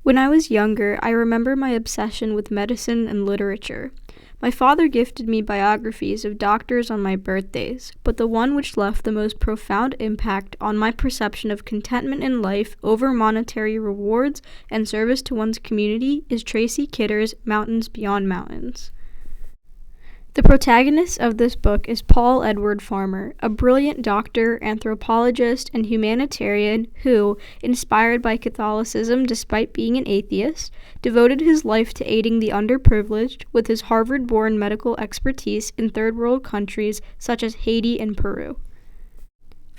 When I was younger, I remember my obsession with medicine and literature. My father gifted me biographies of doctors on my birthdays, but the one which left the most profound impact on my perception of contentment in life over monetary rewards and service to one's community is Tracy Kidder's Mountains Beyond Mountains. The protagonist of this book is Paul Edward Farmer, a brilliant doctor, anthropologist, and humanitarian who, inspired by Catholicism despite being an atheist, devoted his life to aiding the underprivileged with his Harvard-born medical expertise in third-world countries such as Haiti and Peru.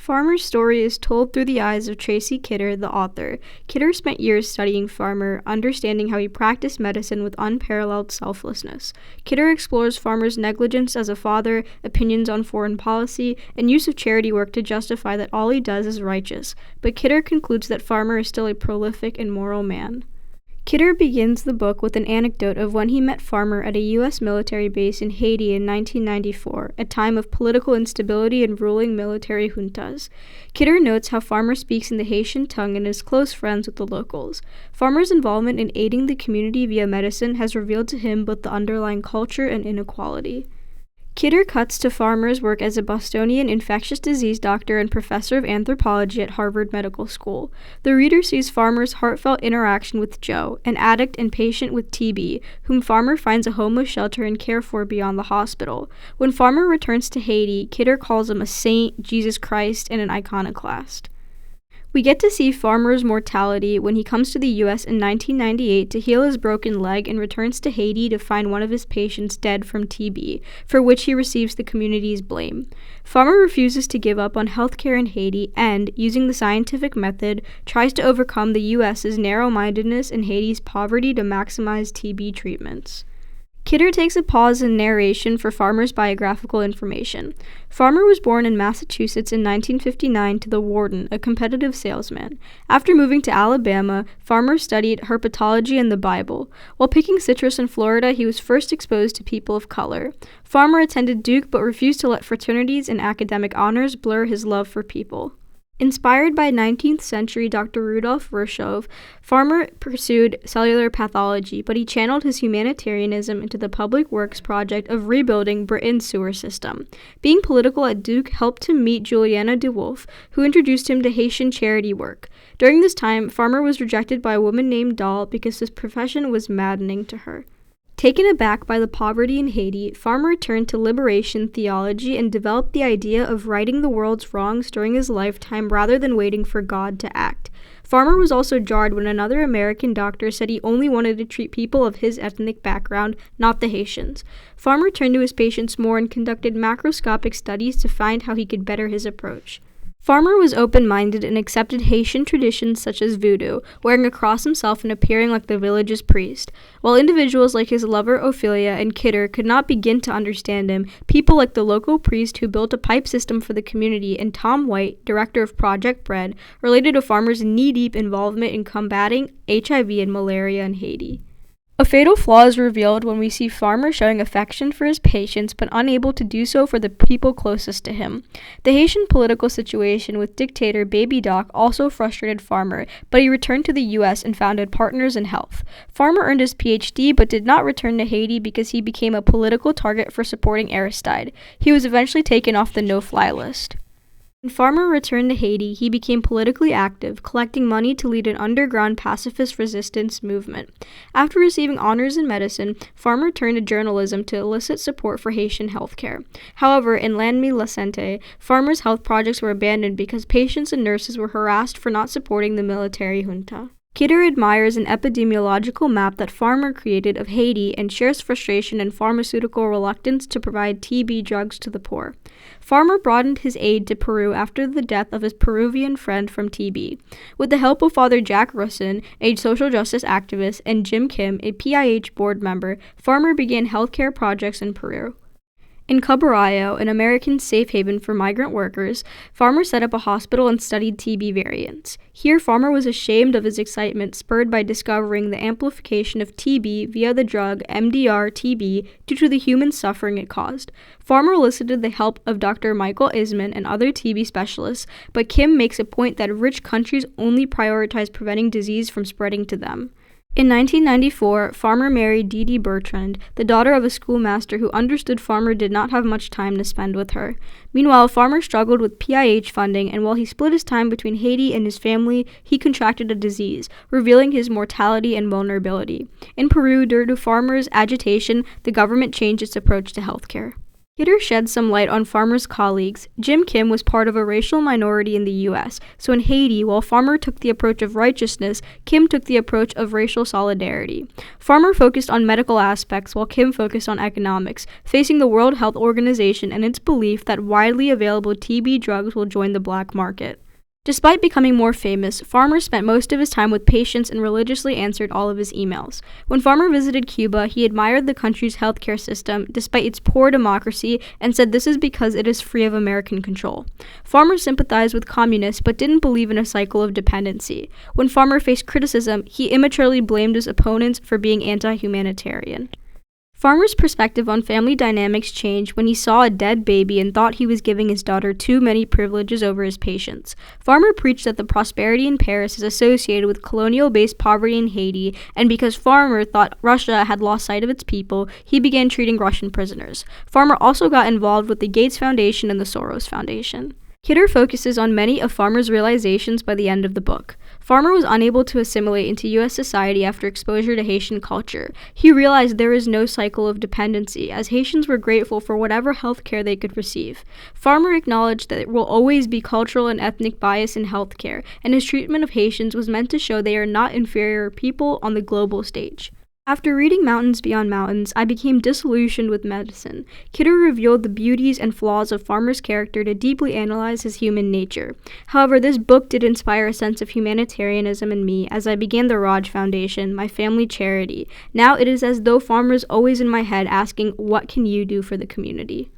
Farmer's story is told through the eyes of Tracy Kidder, the author. Kidder spent years studying Farmer, understanding how he practiced medicine with unparalleled selflessness. Kidder explores Farmer's negligence as a father, opinions on foreign policy, and use of charity work to justify that all he does is righteous. But Kidder concludes that Farmer is still a prolific and moral man. Kidder begins the book with an anecdote of when he met Farmer at a U.S. military base in Haiti in 1994, a time of political instability and ruling military juntas. Kidder notes how Farmer speaks in the Haitian tongue and is close friends with the locals. Farmer's involvement in aiding the community via medicine has revealed to him both the underlying culture and inequality. Kidder cuts to Farmer's work as a Bostonian infectious disease doctor and professor of anthropology at Harvard Medical School. The reader sees Farmer's heartfelt interaction with Joe, an addict and patient with TB, whom Farmer finds a homeless shelter and care for beyond the hospital. When Farmer returns to Haiti, Kidder calls him a saint, Jesus Christ, and an iconoclast. We get to see Farmer's mortality when he comes to the U.S. in 1998 to heal his broken leg and returns to Haiti to find one of his patients dead from TB, for which he receives the community's blame. Farmer refuses to give up on healthcare in Haiti and, using the scientific method, tries to overcome the U.S.'s narrow-mindedness and Haiti's poverty to maximize TB treatments. Kidder takes a pause in narration for Farmer's biographical information. Farmer was born in Massachusetts in 1959 to the warden, a competitive salesman. After moving to Alabama, Farmer studied herpetology and the Bible. While picking citrus in Florida, he was first exposed to people of color. Farmer attended Duke but refused to let fraternities and academic honors blur his love for people. Inspired by 19th century Dr. Rudolf Virchow, Farmer pursued cellular pathology, but he channeled his humanitarianism into the public works project of rebuilding Britain's sewer system. Being political at Duke helped him meet Juliana de Wolfe, who introduced him to Haitian charity work. During this time, Farmer was rejected by a woman named Doll because his profession was maddening to her. Taken aback by the poverty in Haiti, Farmer turned to liberation theology and developed the idea of righting the world's wrongs during his lifetime rather than waiting for God to act. Farmer was also jarred when another American doctor said he only wanted to treat people of his ethnic background, not the Haitians. Farmer turned to his patients more and conducted macroscopic studies to find how he could better his approach. Farmer was open-minded and accepted Haitian traditions such as voodoo, wearing a cross himself and appearing like the village's priest. While individuals like his lover Ophelia and Kidder could not begin to understand him, people like the local priest who built a pipe system for the community and Tom White, director of Project Bread, related to Farmer's knee-deep involvement in combating HIV and malaria in Haiti. A fatal flaw is revealed when we see Farmer showing affection for his patients but unable to do so for the people closest to him. The Haitian political situation with dictator Baby Doc also frustrated Farmer, but he returned to the U.S. and founded Partners in Health. Farmer earned his Ph.D. but did not return to Haiti because he became a political target for supporting Aristide. He was eventually taken off the no-fly list. When Farmer returned to Haiti, he became politically active, collecting money to lead an underground pacifist resistance movement. After receiving honors in medicine, Farmer turned to journalism to elicit support for Haitian healthcare. However, in L'Ennemi La Santé, Farmer's health projects were abandoned because patients and nurses were harassed for not supporting the military junta. Kidder admires an epidemiological map that Farmer created of Haiti and shares frustration and pharmaceutical reluctance to provide TB drugs to the poor. Farmer broadened his aid to Peru after the death of his Peruvian friend from TB. With the help of Father Jack Russin, a social justice activist, and Jim Kim, a PIH board member, Farmer began healthcare projects in Peru. In Caborayo, an American safe haven for migrant workers, Farmer set up a hospital and studied TB variants. Here, Farmer was ashamed of his excitement spurred by discovering the amplification of TB via the drug MDR-TB due to the human suffering it caused. Farmer elicited the help of Dr. Michael Isman and other TB specialists, but Kim makes a point that rich countries only prioritize preventing disease from spreading to them. In 1994, Farmer married Dee Dee Bertrand, the daughter of a schoolmaster who understood Farmer did not have much time to spend with her. Meanwhile, Farmer struggled with PIH funding, and while he split his time between Haiti and his family, he contracted a disease, revealing his mortality and vulnerability. In Peru, due to Farmer's agitation, the government changed its approach to healthcare. Kidder sheds some light on Farmer's colleagues. Jim Kim was part of a racial minority in the U.S., so in Haiti, while Farmer took the approach of righteousness, Kim took the approach of racial solidarity. Farmer focused on medical aspects, while Kim focused on economics, facing the World Health Organization and its belief that widely available TB drugs will join the black market. Despite becoming more famous, Farmer spent most of his time with patients and religiously answered all of his emails. When Farmer visited Cuba, he admired the country's healthcare system despite its poor democracy and said this is because it is free of American control. Farmer sympathized with communists but didn't believe in a cycle of dependency. When Farmer faced criticism, he immaturely blamed his opponents for being anti-humanitarian. Farmer's perspective on family dynamics changed when he saw a dead baby and thought he was giving his daughter too many privileges over his patients. Farmer preached that the prosperity in Paris is associated with colonial-based poverty in Haiti, and because Farmer thought Russia had lost sight of its people, he began treating Russian prisoners. Farmer also got involved with the Gates Foundation and the Soros Foundation. Kidder focuses on many of Farmer's realizations by the end of the book. Farmer was unable to assimilate into U.S. society after exposure to Haitian culture. He realized there is no cycle of dependency, as Haitians were grateful for whatever health care they could receive. Farmer acknowledged that there will always be cultural and ethnic bias in health care, and his treatment of Haitians was meant to show they are not inferior people on the global stage. After reading Mountains Beyond Mountains, I became disillusioned with medicine. Kidder revealed the beauties and flaws of Farmer's character to deeply analyze his human nature. However, this book did inspire a sense of humanitarianism in me as I began the Raj Foundation, my family charity. Now it is as though Farmer's always in my head asking, what can you do for the community?